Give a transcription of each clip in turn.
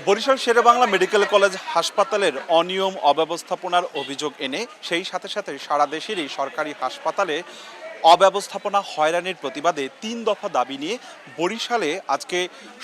Barishal Sherebangla medical college হাসপাতালের অনিয়ম অব্যবস্থাপনার অভিযোগ এনে সেই সাথে সাথে সারা দেশেরই সরকারি হাসপাতালে অব্যবস্থাপনা হয়রানির প্রতিবাদে ৩ দফা দাবি নিয়ে বরিশালে আজকে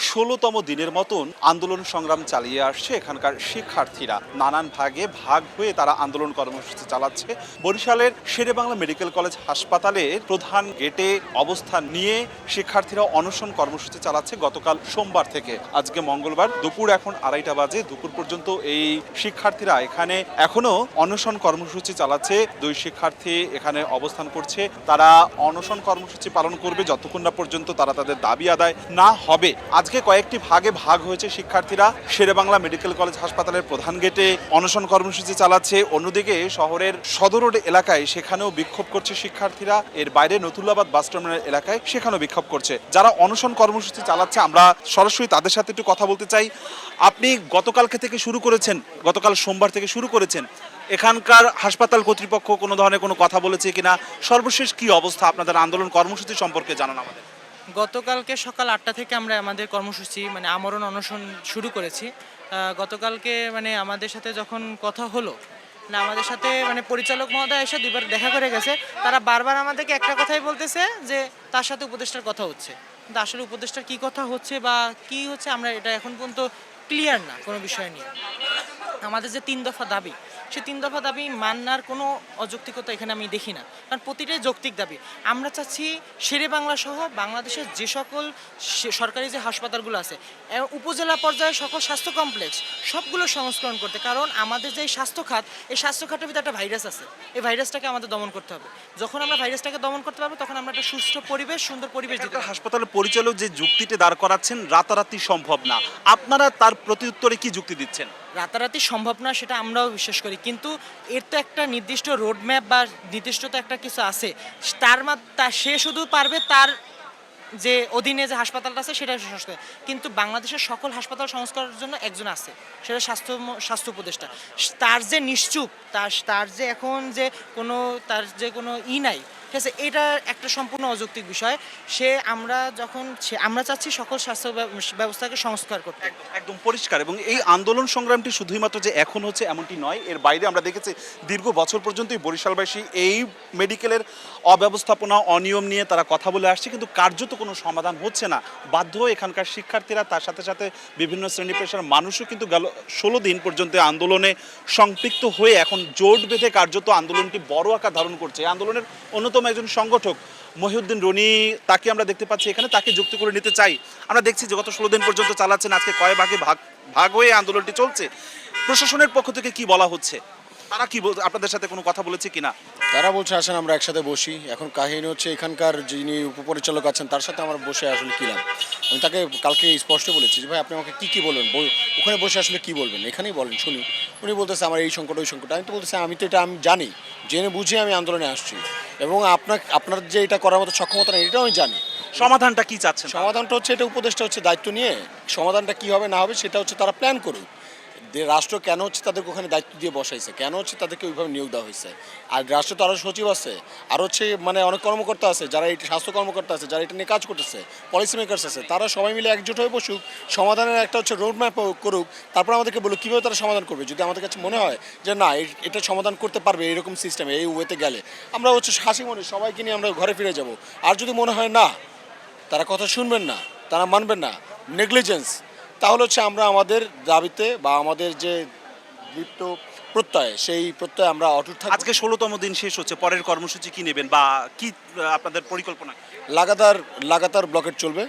১৬তম দিনের মতন আন্দোলন সংগ্রাম চালিয়ে আসছে এখানকার শিক্ষার্থীরা। নানান ভাগে ভাগ হয়ে তারা আন্দোলন কর্মসূচি চালাচ্ছে। বরিশালের শেরেবাংলা মেডিকেল কলেজ হাসপাতালের প্রধান গেটে অবস্থান নিয়ে শিক্ষার্থীরা অনশন কর্মসূচি চালাচ্ছে গতকাল সোমবার থেকে। আজকে মঙ্গলবার দুপুর এখন ২:৩০ বাজে। দুপুর পর্যন্ত এই শিক্ষার্থীরা এখানে এখনো অনশন কর্মসূচি চালাচ্ছে। ২ শিক্ষার্থী এখানে অবস্থান করছে। তারা অনশন কর্মসূচি পালন করবে যতক্ষণ না পর্যন্ত তারা তাদের দাবি আদায় না হবে। আজকে কয়েকটি ভাগে ভাগ হয়েছে শিক্ষার্থীরা। শেরেবাংলা মেডিকেল কলেজ হাসপাতালের প্রধান গেটে অনশন কর্মসূচি চালাচ্ছে, অন্যদিকে শহরের সদর রোড এলাকায় সেখানেও বিক্ষোভ করছে শিক্ষার্থীরা। এর বাইরে নতুল্লাবাদ বাস টার্মিনাল এলাকায় সেখানেও বিক্ষোভ করছে। যারা অনশন কর্মসূচি চালাচ্ছে আমরা সরাসরি তাদের সাথে একটু কথা বলতে চাই। আপনি গতকালকে থেকে শুরু করেছেন, গতকাল সোমবার থেকে শুরু করেছেন, এখানকার হাসপাতাল কর্তৃপক্ষ কোনো ধরনের কোনো কথা বলেছে কিনা, সর্বশেষ কি অবস্থা আপনাদের আন্দোলন কর্মসূচি সম্পর্কে জানান আমাদের। গতকালকে সকাল ৮টা থেকে আমরা আমাদের কর্মসূচি আমরণ অনশন শুরু করেছি। গতকালকে আমাদের সাথে যখন কথা হলো, আমাদের সাথে পরিচালক মহোদয় এসে দুবার দেখা করে গেছে। তারা বারবার আমাদেরকে একটা কথাই বলতেছে যে তার সাথে উপদেষ্টার কথা হচ্ছে, কিন্তু আসলে উপদেষ্টার কি কথা হচ্ছে বা কি হচ্ছে আমরা এটা এখন পর্যন্ত ক্লিয়ার না কোনো বিষয় নিয়ে। আমাদের যে ৩ দফা দাবি, সেই ৩ দফা দাবি মানার কোনো অযৌক্তিকতা এখানে আমি দেখি না, কারণ প্রতিটাই যৌক্তিক দাবি। আমরা চাচ্ছি শেরেবাংলা সহ বাংলাদেশের যে সকল সরকারি যে হাসপাতালগুলো আছে, উপজেলা পর্যায়ে সকল স্বাস্থ্য কমপ্লেক্স সবগুলো সংস্করণ করতে, কারণ আমাদের যে স্বাস্থ্য খাত, এই স্বাস্থ্য খাতের ভিতরে একটা ভাইরাস আছে। এই ভাইরাসটাকে আমাদের দমন করতে হবে। যখন আমরা ভাইরাসটাকে দমন করতে পারবো তখন আমরা একটা সুস্থ পরিবেশ, সুন্দর পরিবেশ দিতে পারবো। হাসপাতালের পরিচালক যে যুক্তিতে দাঁড় করাচ্ছেন রাতারাতি সম্ভব না, আপনারা তার প্রতি উত্তরে কি যুক্তি দিচ্ছেন? রাতারাতি সম্ভব না সেটা আমরাও বিশ্বাস করি, কিন্তু এর তো একটা নির্দিষ্ট রোডম্যাপ বা নির্দিষ্ট তো একটা কিছু আছে। সে শুধু পারবে তার যে অধীনে যে হাসপাতালটা আছে সেটা সংস্কার, কিন্তু বাংলাদেশের সকল হাসপাতাল সংস্কারের জন্য একজন আছে, সেটা স্বাস্থ্য উপদেষ্টা। তার যে নিশ্চুপ, তার যে এখন যে তার যে কোনো নাই, ঠিক আছে, এটা একটা সম্পূর্ণ অযৌক্তিক বিষয়। আমরা চাচ্ছি সকল স্বাস্থ্য ব্যবস্থাকে সংস্কার করতে। একদম পরিষ্কার। এবং এই আন্দোলন সংগ্রামটি শুধুমাত্র যে এখন হচ্ছে এমনটি নয়, এর বাইরে আমরা দেখেছি দীর্ঘ বছর পর্যন্তই বরিশালবাসী এই মেডিকেলের অব্যবস্থাপনা অনিয়ম নিয়ে তারা কথা বলে আসছে, কিন্তু কার্যত কোনো সমাধান হচ্ছে না। বাধ্য এখানকার শিক্ষার্থীরা, তার সাথে সাথে বিভিন্ন শ্রেণী পেশার মানুষও কিন্তু গেল 16 দিন পর্যন্ত আন্দোলনে সম্পৃক্ত হয়ে এখন জোট বেঁধে কার্যত আন্দোলনটি বড় আকার ধারণ করছে। এই আন্দোলনের অন্যতম একজন সংগঠক মহিউদ্দিন রনি, তাকে আমরা দেখতে পাচ্ছি এখানে, তাকে যুক্ত করে নিতে চাই। আমরা দেখছি যে গত 16 দিন পর্যন্ত চালাচ্ছেন, আজকে কয় ভাগে ভাগ হয়ে আন্দোলনটি চলছে। প্রশাসনের পক্ষ থেকে কি বলা হচ্ছে, তারা কি আপনাদের সাথে কোনো কথা বলেছে কিনা? তারা বলছে আসেন আমরা একসাথে বসি। এখন কাহিনী হচ্ছে এখানকার যিনি উপপরিচালক আছেন তার সাথে আমার বসে আসলে কী লাভ। আমি তাকে কালকে স্পষ্ট বলেছি যে ভাই আপনি আমাকে কী বলবেন, ওখানে বসে আসলে কী বলবেন, এখানেই বলেন শুনি। উনি বলতেছে আমার এই সংকট ওই সংকট। আমি তো বলতেছি আমি তো এটা আমি জানি, জেনে বুঝে আমি আন্দোলনে আসছি, এবং আপনার যে এটা করার মতো সক্ষমতা নেই এটাও আমি জানি। সমাধানটা কি চাচ্ছেন? সমাধানটা হচ্ছে এটা উপদেশটা হচ্ছে দায়িত্ব নিয়ে সমাধানটা কী হবে না হবে সেটা হচ্ছে তারা প্ল্যান করুক। রাষ্ট্র কেন হচ্ছে তাদেরকে ওখানে দায়িত্ব দিয়ে বসাইছে, কেন হচ্ছে তাদেরকে ওইভাবে নিয়োগ দেওয়া হয়েছে। আর রাষ্ট্র তো আরও সচিব আছে, আর হচ্ছে অনেক কর্মকর্তা আছে যারা এই স্বাস্থ্য কর্মকর্তা আছে যারা এটা নিয়ে কাজ করতেছে, পলিসি মেকার্স আছে, তারা সবাই মিলে একজোট হয়ে বসুক, সমাধানের একটা হচ্ছে রোড ম্যাপ করুক, তারপর আমাদেরকে বলুক কীভাবে তারা সমাধান করবে। যদি আমাদের কাছে মনে হয় যে না এটা সমাধান করতে পারবে এরকম সিস্টেমে এই ওয়েতে গেলে, আমরা হচ্ছে হাসি মনে সবাইকে নিয়ে আমরা ঘরে ফিরে যাব। আর যদি মনে হয় না তারা কথা শুনবেন না, তারা মানবেন না, নেগলিজেন্স, তাহলে হচ্ছে আমরা আমাদের দাবিতে বা আমাদের যে দীপ্ত প্রত্যয় সেই প্রত্যয় আমরা অটুট থাকব। আজকে 16তম দিন শেষ হচ্ছে, পরের কর্মসূচি কি নেবেন বা কি আপনাদের পরিকল্পনা? লাগাতার ব্লকেট চলবে,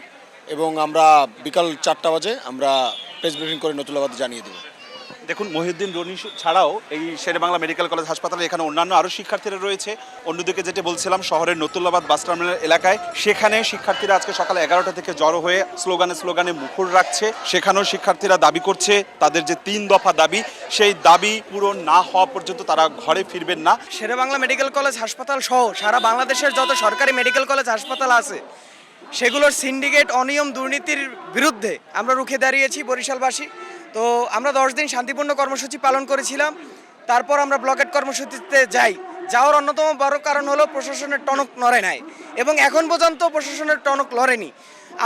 এবং আমরা বিকাল 4টা বাজে আমরা প্রেস ব্রিফিং করে নতুল্লাবাদে জানিয়ে দেবো। দেখুন, মহিউদ্দিন রনি ছাড়াও এই শেরেবাংলা মেডিকেল কলেজ হাসপাতালে এখানে অন্যান্য আরও শিক্ষার্থীরা রয়েছে। অন্যদিকে যেটা বলছিলাম, শহরের নতুল্লাবাদ বাস টার্মিনাল এলাকায় সেখানে শিক্ষার্থীরা আজকে সকাল 11টা থেকে জড়ো হয়ে স্লোগানে মুখর রাখছে। সেখানেও শিক্ষার্থীরা দাবি করছে তাদের যে 3 দফা দাবি, সেই দাবি পূরণ না হওয়া পর্যন্ত তারা ঘরে ফিরবেন না। শেরেবাংলা মেডিকেল কলেজ হাসপাতাল সহ সারা বাংলাদেশের যত সরকারি মেডিকেল কলেজ হাসপাতাল আছে সেগুলোর সিন্ডিকেট অনিয়ম দুর্নীতির বিরুদ্ধে আমরা রুখে দাঁড়িয়েছি বরিশালবাসী। তো আমরা 10 দিন শান্তিপূর্ণ কর্মসূচি পালন করেছিলাম, তারপর আমরা ব্লকেট কর্মসূচিতে যাওয়ার অন্যতম বড় কারণ হলো প্রশাসনের টনক নড়ে নাই, এবং এখন পর্যন্ত প্রশাসনের টনক লড়েনি।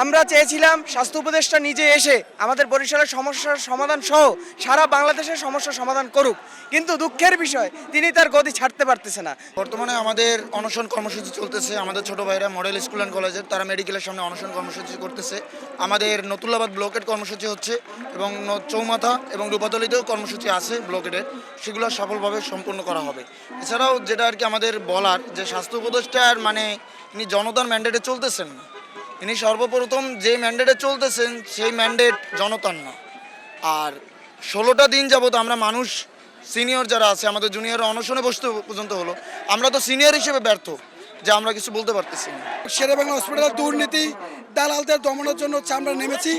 আমরা চেয়েছিলাম স্বাস্থ্য উপদেষ্টা নিজে এসে আমাদের বরিশালের সমস্যার সমাধান সহ সারা বাংলাদেশের সমস্যার সমাধান করুক, কিন্তু দুঃখের বিষয় তিনি তার গদি ছাড়তে পারতেছে না। বর্তমানে আমাদের অনশন কর্মসূচি চলতেছে। আমাদের ছোট ভাইরা মডেল স্কুল অ্যান্ড কলেজের তারা মেডিকেলের সামনে অনশন কর্মসূচি করতেছে। আমাদের নতুল্লাবাদ ব্লকের কর্মসূচি হচ্ছে এবং চৌমাথা এবং রূপাতলিতেও কর্মসূচি আছে ব্লকেটের, সেগুলো সফলভাবে সম্পূর্ণ করা হবে। এছাড়াও যেটা আর কি আমাদের বলার যে স্বাস্থ্য উপদেষ্টার মানে ইনি জনতার ম্যান্ডেটে চলতেছেন না, ইনি সর্বপ্রথম যে ম্যান্ডেটে চলতেছেন সেই ম্যান্ডেট জনতার না। আর 16টা দিন যাবত আমরা মানুষ সিনিয়র যারা আছে আমাদের জুনিয়র অনশনে বসতে পর্যন্ত হলো, আমরা তো সিনিয়র হিসেবে ব্যর্থ যে আমরা কিছু বলতে পারতেছি না। শেরেবাংলা হসপিটাল দুর্নীতি দালালদের দমনের জন্য হচ্ছে আমরা নেমেছি।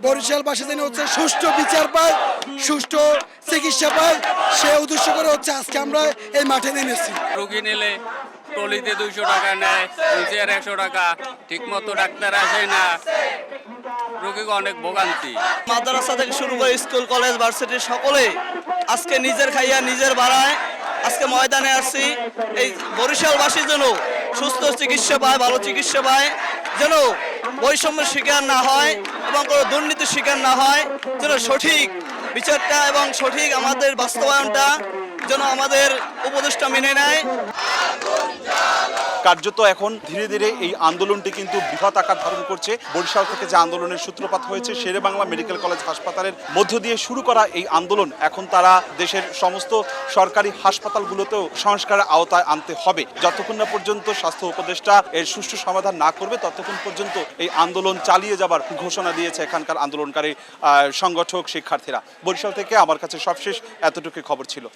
বরিশালবাসী যেন হচ্ছে সুষ্ঠু বিচার পায়, সুষ্ঠু চিকিৎসা পায়, সে উদ্দেশ্য করে হচ্ছে আজকে আমরা এই মাঠে নেমেছি। রোগী নিলে টলিতে 200 টাকা নেয়, হুইলচেয়ার 100 টাকা, ঠিকমতো ডাক্তার আসে না, রোগীকে অনেক ভোগান্তি। মাদ্রাসা থেকে শুরু করে স্কুল কলেজ ভার্সিটি সকলে আজকে নিজের খাইয়া নিজের বাড়ায় আজকে ময়দানে আসছি। এই বরিশালবাসী যেন সুস্থ চিকিৎসা পায়, ভালো চিকিৎসা পায়, যেন বৈষম্যের শিকার না হয় এবং কোনো দুর্নীতির শিকার না হয়, যেন সঠিক বিচারটা এবং সঠিক আমাদের বাস্তবায়নটা যেন আমাদের উপদেষ্টা মেনে নেয়। কার্যত এখন ধীরে ধীরে এই আন্দোলনটি কিন্তু বৃহৎ আকার ধারণ করছে। বরিশাল থেকে যে আন্দোলনের সূত্রপাত হয়েছে শেরেবাংলা মেডিকেল কলেজ হাসপাতালের মধ্য দিয়ে শুরু করা এই আন্দোলন এখন তারা দেশের সমস্ত সরকারি হাসপাতালগুলোতেও সংস্কারের আওতায় আনতে হবে। যতক্ষণ না পর্যন্ত স্বাস্থ্য উপদেষ্টা এর সুষ্ঠু সমাধান না করবে ততক্ষণ পর্যন্ত এই আন্দোলন চালিয়ে যাবার ঘোষণা দিয়েছে এখানকার আন্দোলনকারী সংগঠক শিক্ষার্থীরা। বরিশাল থেকে আমার কাছে সবশেষ এতটুকু খবর ছিল।